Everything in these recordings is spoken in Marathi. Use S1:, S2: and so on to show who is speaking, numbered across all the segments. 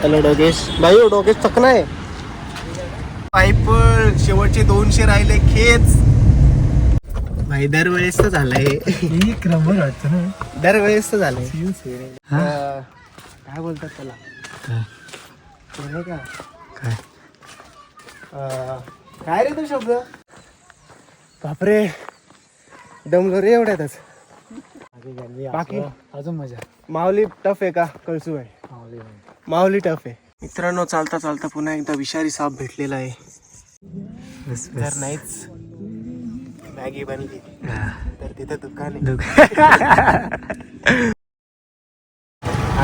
S1: हॅलो डोगेश भाई, डोगेश चकना आहे. पाईप शेवटचे 200 राहिले खेच भाई. दरवेळेस तर झालंय,
S2: एक नंबर वाटतं ना.
S1: दरवेळेस तर झालंय. काय बोलतात त्याला, नाही का
S2: काय
S1: काय रे तो शब्द, बापरे दमलो रे एवढ्यातच. बाकी
S2: अजून मजा.
S1: माऊली टफ आहे का कळसू आहे? माऊली टफ आहे. मित्रांनो, चालता चालता पुन्हा एकदा विषारी साप भेटलेला आहे. जर नाहीच मॅगी बनली तर तिथे दुकान आहे.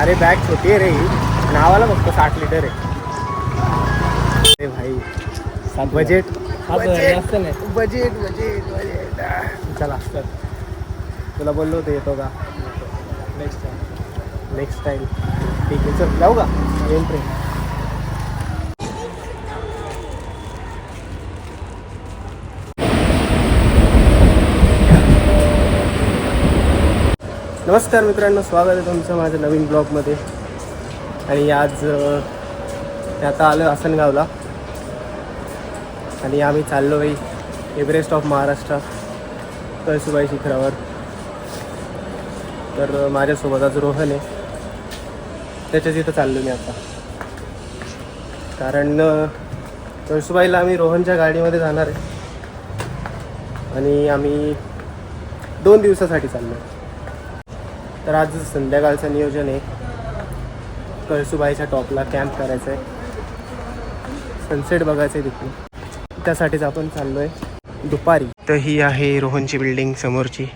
S1: अरे बॅग छोटी आहे रे ही, नावाला फक्त 60 लिटर आहे. अरे भाई बजेट
S2: जास्त नाही.
S1: Budget budget budget. चला तुला बोललो होतो येतो का? नेक्स्ट टाइम ठीक आहे, चल जाऊ का? येईल ट्रेन. नमस्कार मित्रांनो, स्वागत आहे तुमचं माझ्या नवीन ब्लॉगमध्ये. आणि आज आता आलो आसनगावला आणि आम्ही चाललो आहे एव्हरेस्ट ऑफ महाराष्ट्र कळसुबाई शिखरावर. तर माझ्यासोबत आज रोहन आहे, त्याच्याच इथं चाललो मी आता. कारण कळसुबाईला आम्ही रोहनच्या गाडीमध्ये जाणार आहे आणि आम्ही 2 दिवसासाठी चाललो आहे. तर आज संध्याकाळचं नियोजन आहे, कळसुबाईच्या टॉपला कॅम्प करायचं आहे, सनसेट बघायचं आहे तिथे. त्यासाठीच आपण चाललो आहे दुपारी. तर ही आहे रोहनची बिल्डिंग समोरची.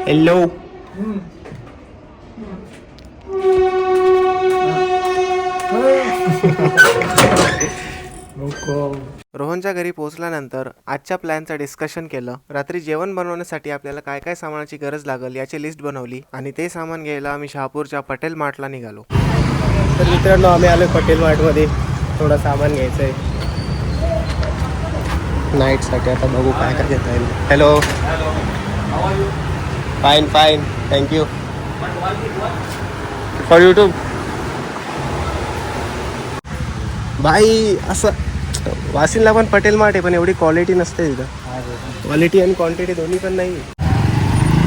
S1: हॅलो. रोहनच्या घरी पोहोचल्यानंतर आजच्या प्लॅनचं डिस्कशन केलं. रात्री जेवण बनवण्यासाठी आपल्याला काय काय सामानाची गरज लागेल याची लिस्ट बनवली आणि ते सामान घ्यायला आम्ही शहापूरच्या पटेल मार्टला निघालो. तर मित्रांनो, आम्ही आलो पटेल मार्टमध्ये. थोडं सामान घ्यायचं आहे नाईटसाठी. आता बघू काय काय घेता येईल. Hello. Fine fine, thank you for YouTube. बाई असं वाशिमला पण पटेल मार्ट आहे, पण एवढी क्वालिटी नसते तिथं. क्वालिटी आणि क्वांटिटी दोन्ही पण नाही.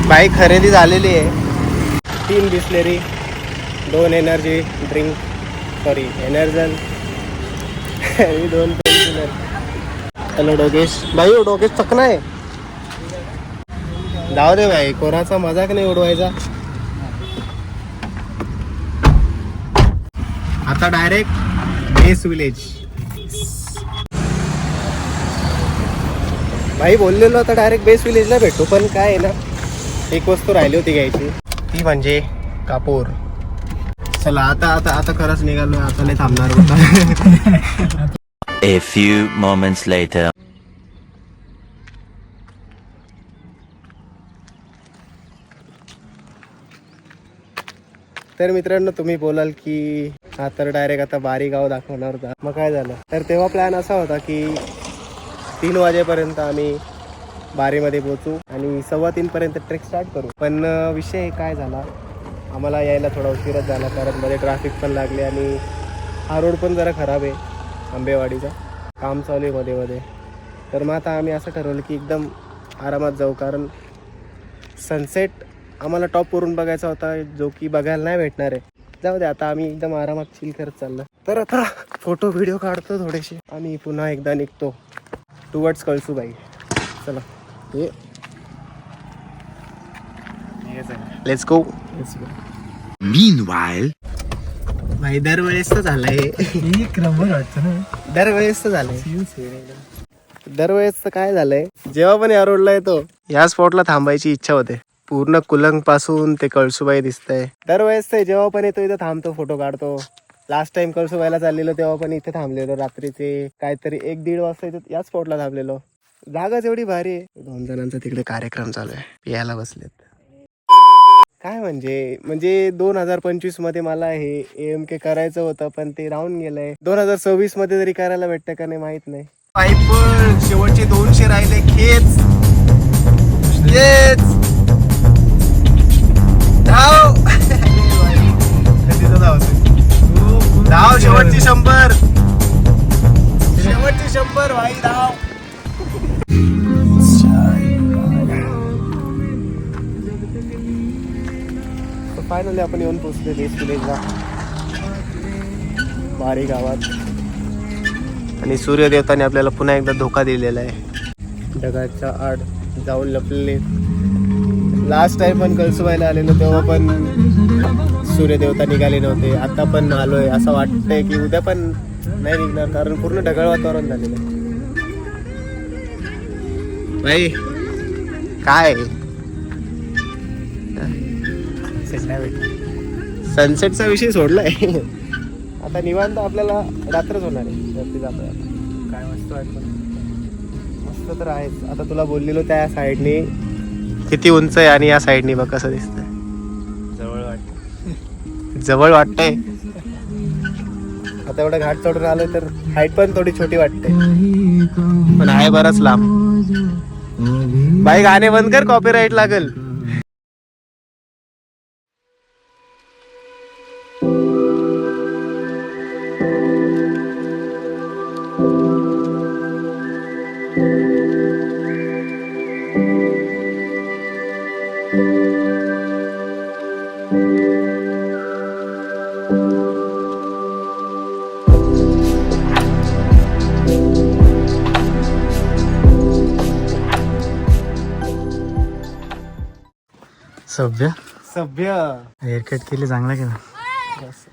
S1: बाई खरेदी झालेली आहे. 3 Bisleri, 2 energy drink, sorry anagen आणि 2 पेन्सिलर. हॅलो डोगेश भाई, डोगेश चकना आहे. जाऊ दे भाई, कोणाचा मजाक नाही उडवायचा. आता डायरेक्ट बेस विलेज. भाई बोललेलो आता डायरेक्ट बेस विलेजला भेटू, पण काय आहे ना, एक वस्तू राहिली होती घ्यायची, ती म्हणजे कापूर. चला आता आता आता खरंच निघालो, आता नाही थांबणार होता.
S3: A few moments later.
S1: तर मित्रांनो, तुम्ही बोलाल की हा तर डायरेक्ट आता बारी गाव दाखवणार होता. मग काय झालं, तर तेव्हा प्लॅन असा होता की 3 वाजेपर्यंत आम्ही बारीमध्ये पोहोचू आणि 2:15 ट्रेक स्टार्ट करू. पण विषय काय झाला, आम्हाला यायला थोडा उशीरच झाला, कारण मध्ये ट्रॅफिक पण लागले आणि हा रोड पण जरा खराब आहे, आंबेवाडीचा काम चालू आहे मध्ये मध्ये. तर मग आता आम्ही असं ठरवलं की एकदम आरामात जाऊ, कारण सनसेट आम्हाला टॉपवरून बघायचा होता, जो की बघायला नाही भेटणार आहे. जाऊ दे, आता आम्ही एकदम आरामात चिल करत चाललो. तर आता फोटो व्हिडिओ काढतो थोडेसे आणि पुन्हा एकदा निघतो टुवर्ड्स कळसुबाई. चला लेट्स गो.
S3: Meanwhile.
S1: भाई दरवेळेस तर झालंय,
S2: एक नंबर वाटतं ना.
S1: दरवेळेस तर झालंय. दरवेळेस तर काय झालंय, जेव्हा पण या रोडला येतो या स्पॉटला थांबायची इच्छा होते. पूर्ण कुलंग पासून ते कळसुबाई दिसतंय. दरवेळेस ते जेव्हा पण येतो इथं थांबतो, फोटो काढतो. लास्ट टाइम कळसुबाईला चाललेलो तेव्हा पण इथे थांबलेलो, रात्रीचे काहीतरी 1-1:30 वाजता इथं याच स्पॉटला थांबलेलो. जागाच एवढी भारी आहे. 2 जणांचा तिकडे कार्यक्रम चालू आहे, पियाला बसलेत. काय म्हणजे 2025 मध्ये मला हे AMK करायचं होतं, पण ते राहून गेलंय. 2026 मध्ये तरी करायला भेटतं का नाही माहित नाही. पाईप शेवटचे 200 राहिले खेच. धाव फायनली आपण येऊन पोचले बेस विलेजला, बारी गावात. आणि सूर्यदेवताने आपल्याला पुन्हा एकदा धोका दिलेला आहे. ढगाच्या आड जाऊन लपलेले. लास्ट टाइम पण कळसुबाईला आलेलो तेव्हा पण सूर्यदेवता निघाले नव्हते. आता पण आलोय, असं वाटतंय की उद्या पण नाही निघणार, कारण पूर्ण ढगाळ वातावरण झालेलं आहे. भाई काय सनसेटचा विषय सोडलाय. आता निवांत आपल्याला रात्रच होणार आहे वरती जातो. काय मस्त वाटतं. मस्त तर आहेच. आता तुला बोललेलो त्या साईडने किती उंच आहे आणि या साईडने बघ कसं दिसतंय. जवळ वाटतंय. आता एवढं घाट चढून आलोय तर हाईट पण थोडी छोटी वाटते, पण आहे बराच लांब. बाई गाणे बंद कर, कॉपीराईट लागेल. सभ्य
S2: हेअरकट केली, चांगला केला.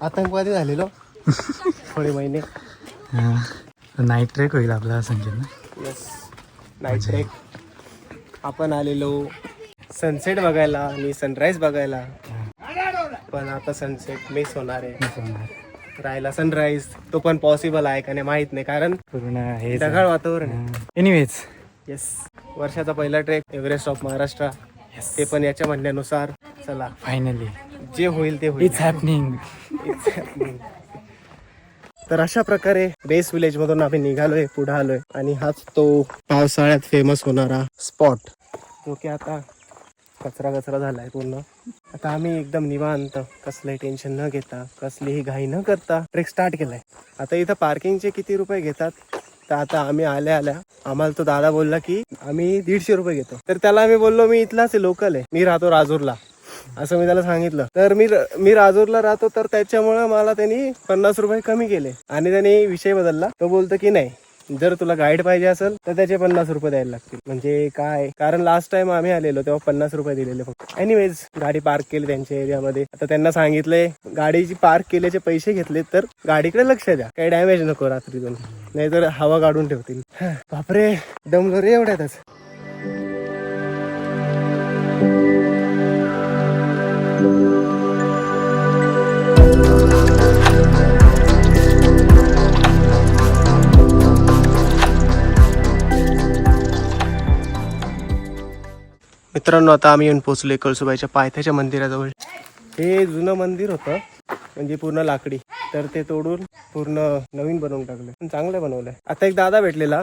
S1: आतंकवादी झालेलो थोडे महिने.
S2: नाईट ट्रेक होईल आपला संकेत ना.
S1: Yes, night trek. आपण आलेलो सनसेट बघायला आणि सनराईज बघायला, पण आता सनसेट मिस होणार आहे. राहिला सनराईज, तो पण पॉसिबल आहे का नाही माहित नाही, कारण
S2: पूर्ण हे
S1: ढगाळ वातावरण आहे.
S2: एनिवेज,
S1: येस, वर्षाचा पहिला ट्रेक एव्हरेस्ट ऑफ महाराष्ट्र. ते पण याच्या म्हणण्यानुसार. चला,
S2: फायनली
S1: जे होईल ते होईल.
S2: It's happening.
S1: तर अशा प्रकारे बेस विलेज मधून आम्ही निघालोय, पुढे आलोय. आणि हाच तो पावसाळ्यात फेमस होणारा स्पॉट, जो की आता कचरा झालाय पूर्ण. आता आम्ही एकदम निवांत, कसलंही टेन्शन न घेता, कसलीही घाई न करता ट्रेक स्टार्ट केलाय. आता इथं पार्किंगचे किती रुपये घेतात, तर आता आम्ही आल्या आम्हाला तो दादा बोलला की आम्ही 150 रुपये घेतो. तर त्याला आम्ही बोललो मी इथलाच आहे, लोकल आहे, मी राहतो राजूरला, असं मी त्याला सांगितलं. तर मी राजूरला राहतो, तर त्याच्यामुळे मला त्यांनी 50 रुपये कमी केले. आणि त्याने विषय बदलला. तो बोलतो की नाही, जर तुला गाईड पाहिजे असेल तर त्याचे 50 रुपये द्यायला लागतील. म्हणजे काय, कारण लास्ट टाइम आम्ही आलेलो तेव्हा 50 रुपये दिलेले फक्त. एनिवेज, गाडी पार्क केली त्यांच्या एरियामध्ये. आता त्यांना सांगितलंय गाडीची पार्क केल्याचे पैसे घेतले तर गाडीकडे लक्ष द्या, काही डॅमेज नको रात्रीतून, नाहीतर हवा काढून ठेवतील. बापरे, दमलो रे एवढ्यातच. मित्रांनो, आता आम्ही येऊन पोहोचलोय कळसुबाईच्या पायथ्याच्या मंदिराजवळ. हे जुनं मंदिर होतं, म्हणजे पूर्ण लाकडी, तर ते तोडून पूर्ण नवीन बनवून टाकलं, पण चांगलं बनवलंय. आता एक दादा भेटलेला,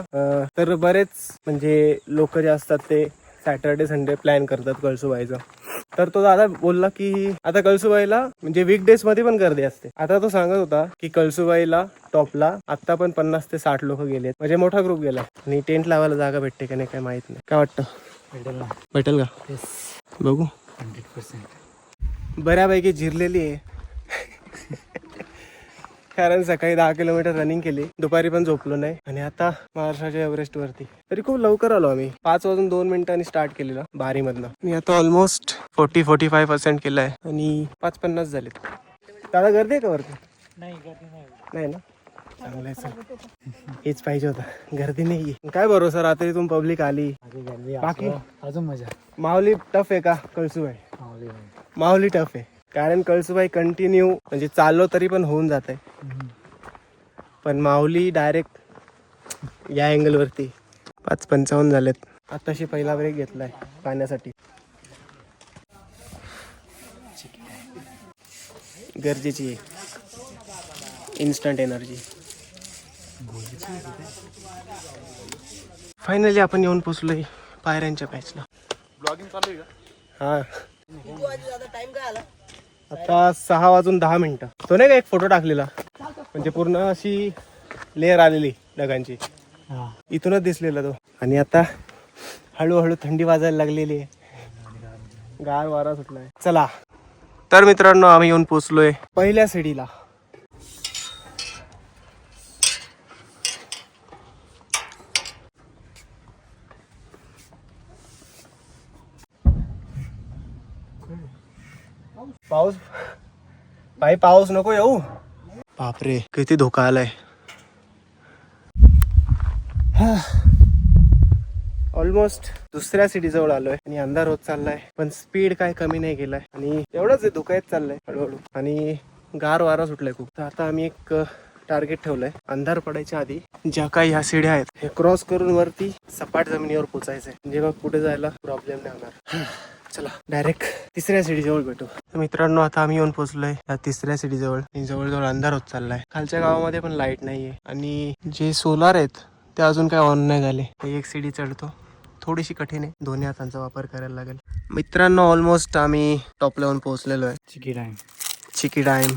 S1: तर बरेच म्हणजे लोक जे असतात ते सॅटर्डे संडे प्लॅन करतात कळसुबाईचं. तर तो दादा बोलला की आता कळसुबाईला म्हणजे वीकडेज मध्ये पण गर्दी असते. आता तो सांगत होता की कळसुबाईला टॉपला आता पण 50 ते 60 लोक गेलेत, म्हणजे मोठा ग्रुप गेलाय. आणि टेंट लावायला जागा भेटते का नाही काय माहित नाही. काय वाटतं, भेटेल का? बघू.
S2: 100%
S1: बऱ्यापैकी जिरलेली आहे. कारण सकाळी 10 किलोमीटर रनिंग केली, दुपारी पण झोपलो नाही, आणि आता महाराष्ट्राच्या एव्हरेस्ट वरती. तरी खूप लवकर आलो आम्ही. 5 वाजून 2 मिनिटांनी स्टार्ट केलेला बारी मधनं. मी आता ऑलमोस्ट 40-45% केलाय आणि 5:50 झालेत. दादा गर्दी आहे का वरती? नाही ना, चांगलं आहे. हेच पाहिजे होतं, गर्दी नाही. काय भरोसा, रात्रीतून पब्लिक आली. बाकी
S2: अजून मजा.
S1: माऊली टफ आहे का कळसुबाई? माऊली टफ आहे, कारण कळसुबाई कंटिन्यू म्हणजे चाललो तरी पण होऊन जात आहे. पण माऊली डायरेक्ट या अँगल वरती. 5:55 झालेत. आताशी पहिला ब्रेक घेतलाय पाण्यासाठी. गरजेची आहे इन्स्टंट एनर्जी. फायनली आपण येऊन पोचलोय पायऱ्यांच्या पॅचला. ब्लॉगिंग चालू आहे का? हा. आता 6 वाजून 10 मिनिटं. तो नाही का एक फोटो टाकलेला, म्हणजे पूर्ण अशी लेअर आलेली ढगांची, इथूनच दिसलेला तो. आणि आता हळूहळू थंडी वाजायला लागलेली आहे. गार वारा सुटलाय. चला तर मित्रांनो आम्ही येऊन पोचलोय पहिल्या शिडीला. पाऊस भाई पाऊस नको येऊ. बापरे किती धोका आलाय. ऑलमोस्ट दुसऱ्या सिटी जवळ आलोय आणि अंधार होत चाललाय पण स्पीड काय कमी नाही गेलाय आणि एवढंच आहे धोका येत चाललंय हळूहळू आणि गार वारा सुटलाय खूप. तर आता आम्ही एक टार्गेट ठेवलंय अंधार पडायच्या आधी ज्या काही ह्या सीड्या आहेत हे क्रॉस करून वरती सपाट जमिनीवर पोचायचंय म्हणजे मग पुढे जायला प्रॉब्लेम नाही होणार. चला डायरेक्ट तिसऱ्या सिटी जवळ भेटू. तर मित्रांनो आता आम्ही येऊन पोहोचलोय या तिसऱ्या सिटी जवळ. जवळजवळ अंधार होत चाललाय. खालच्या गावामध्ये पण लाईट नाहीये आणि जे सोलार आहेत ते अजून काय ऑन नाही झाले. एक सिडी चढतो थोडीशी कठीण आहे. दोन्ही हातांचा वापर करायला लागेल. मित्रांनो ऑलमोस्ट आम्ही टॉप लेवल पोहोचलेलो आहे. चिकी टाइम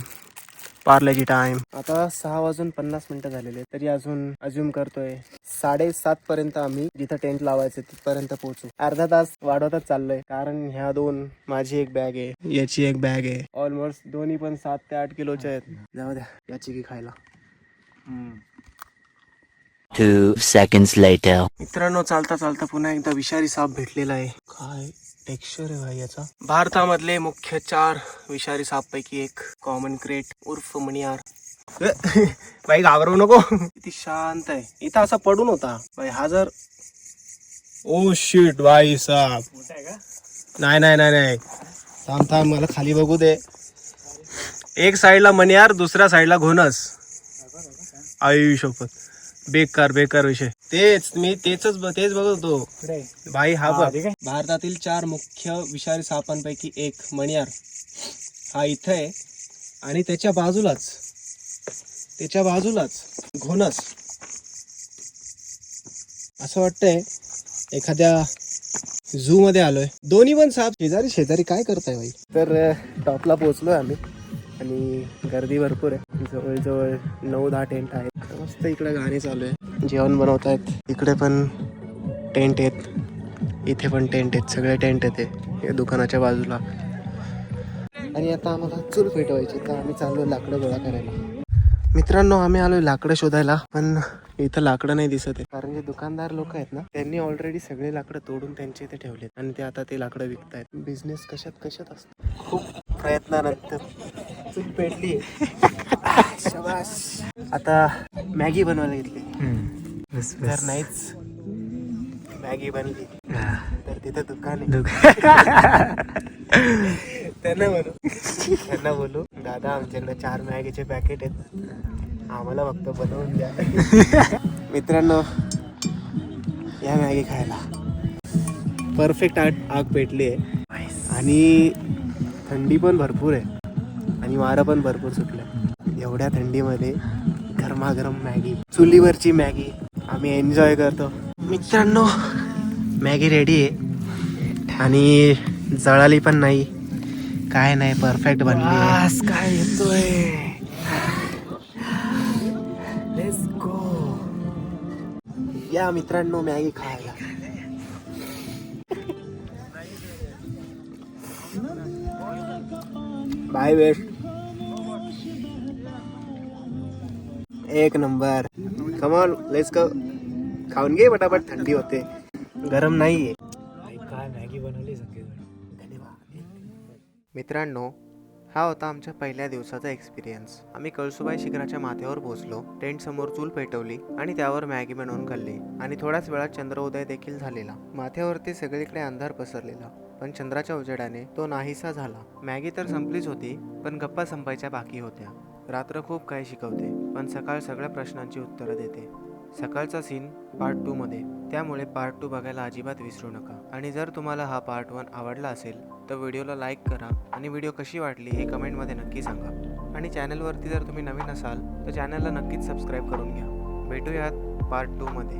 S1: पार्लेजी टाइम. आता 6:50 झालेले तरी अजून करतोय 7:30 पर्यंत आम्ही जिथं टेंट लावायचं तिथपर्यंत पोहोचू. अर्धा तास वाढवतच चाललोय कारण ह्या दोन माझी एक बॅग आहे याची एक बॅग आहे. ऑलमोस्ट दोन्ही पण 7 ते 8 किलोच्या आहेत. जाऊ द्या या चिकी खायला.
S3: 2 seconds later.
S1: मित्रांनो चालता चालता पुन्हा एकदा विषारी साप भेटलेला आहे. काय टेक्स्चर आहे भाई याचा. भारतामधले मुख्य 4 विषारी साप पैकी एक कॉमन क्रेट उर्फ मणियार. भाई घाबरवू नको. किती शांत आहे. इथं असा पडून होता भाई हा जर ओ शिट भाई साप. नाही नाही नाही नाही थांब मला खाली बघू दे. एक साईडला मणियार दुसऱ्या साईडला घोणस. आयुष्यपत बेकार विषय. तेच बघत होतो भाई. हा बघ भारतातील 4 मुख्य विषारी सापांपैकी एक मणियार हा इथं आहे आणि त्याच्या बाजूलाच घोणस. असं वाटतंय एखाद्या झू मध्ये आलोय. दोन्ही पण साप शेजारी काय करताय भाई. तर टॉपला पोहोचलोय आम्ही आणि गर्दी भरपूर आहे. जवळजवळ 9-10 टेंट आहेत. मस्त इकडे गाणी चालू आहे. जेवण बनवतायत. इकडे पण टेंट आहेत. इथे पण टेंट आहेत. सगळे टेंट आहेत या दुकानाच्या बाजूला. आणि आता आम्हाला चूल पेटवायची तर आम्ही चाललोय लाकडं गोळा करायला. मित्रांनो आम्ही आलोय लाकडं शोधायला पण इथं लाकडं नाही दिसत आहे कारण जे दुकानदार लोक आहेत ना त्यांनी ऑलरेडी सगळे लाकडं तोडून त्यांचे इथे ठेवलेत आणि ते आता ते लाकडं विकतायत. बिझनेस कशात असतो. खूप प्रयत्नानंतर चूल पेटली. शाबास. आता मॅगी बनवायला घेतली. जर नाहीच मॅगी बनली तर तिथं दुकान आहे. त्यांना बोलू दादा आमच्याकडे 4 मॅगीचे पॅकेट आहेत आम्हाला फक्त बनवून द्या. मित्रांनो या मॅगी खायला. परफेक्ट आग पेटली आहे आणि थंडी पण भरपूर आहे आणि वारं पण भरपूर सुटलं. एवढ्या थंडीमध्ये गरमागरम मॅगी चुलीवरची मॅगी आम्ही एन्जॉय करतो. मित्रांनो मॅगी रेडी आहे आणि जळाली पण नाही काय नाही. परफेक्ट बनली. काय येतोय. Let's go. या मित्रांनो मॅगी खायला. बाय वेस्ट. एक number. Come on let's go. खाऊन घे पटापट थंडी होते. गरम नाहीये.
S2: काय मॅगी बनवली
S1: मित्रांनो हा होता आमच्या पहिल्या दिवसाचा एक्सपिरियन्स. आम्ही कळसुबाई शिखराच्या माथ्यावर पोहोचलो. टेंट समोर चूल पेटवली आणि त्यावर मॅगी बनवून खाल्ली आणि थोड्याच वेळात चंद्रोदय देखील झालेला. माथ्यावरती सगळीकडे अंधार पसरलेला पण चंद्राच्या उजेडाने तो नाहीसा झाला. मॅगी तर संपलीच होती पण गप्पा संपायच्या बाकी होत्या. रात्र खूप काही शिकवते पण सकाळ सगळ्या प्रश्नांची उत्तरं देते. सकाळचा सीन पार्ट 2 मध्ये त्यामुळे पार्ट 2 बघायला अजिबात विसरू नका. आणि जर तुम्हाला हा पार्ट 1 आवडला असेल तर व्हिडिओला लाईक करा आणि व्हिडिओ कशी वाटली हे कमेंटमध्ये नक्की सांगा. आणि चॅनलवरती जर तुम्ही नवीन असाल तर चॅनलला नक्कीच सबस्क्राईब करून घ्या. भेटूयात पार्ट 2 मध्ये.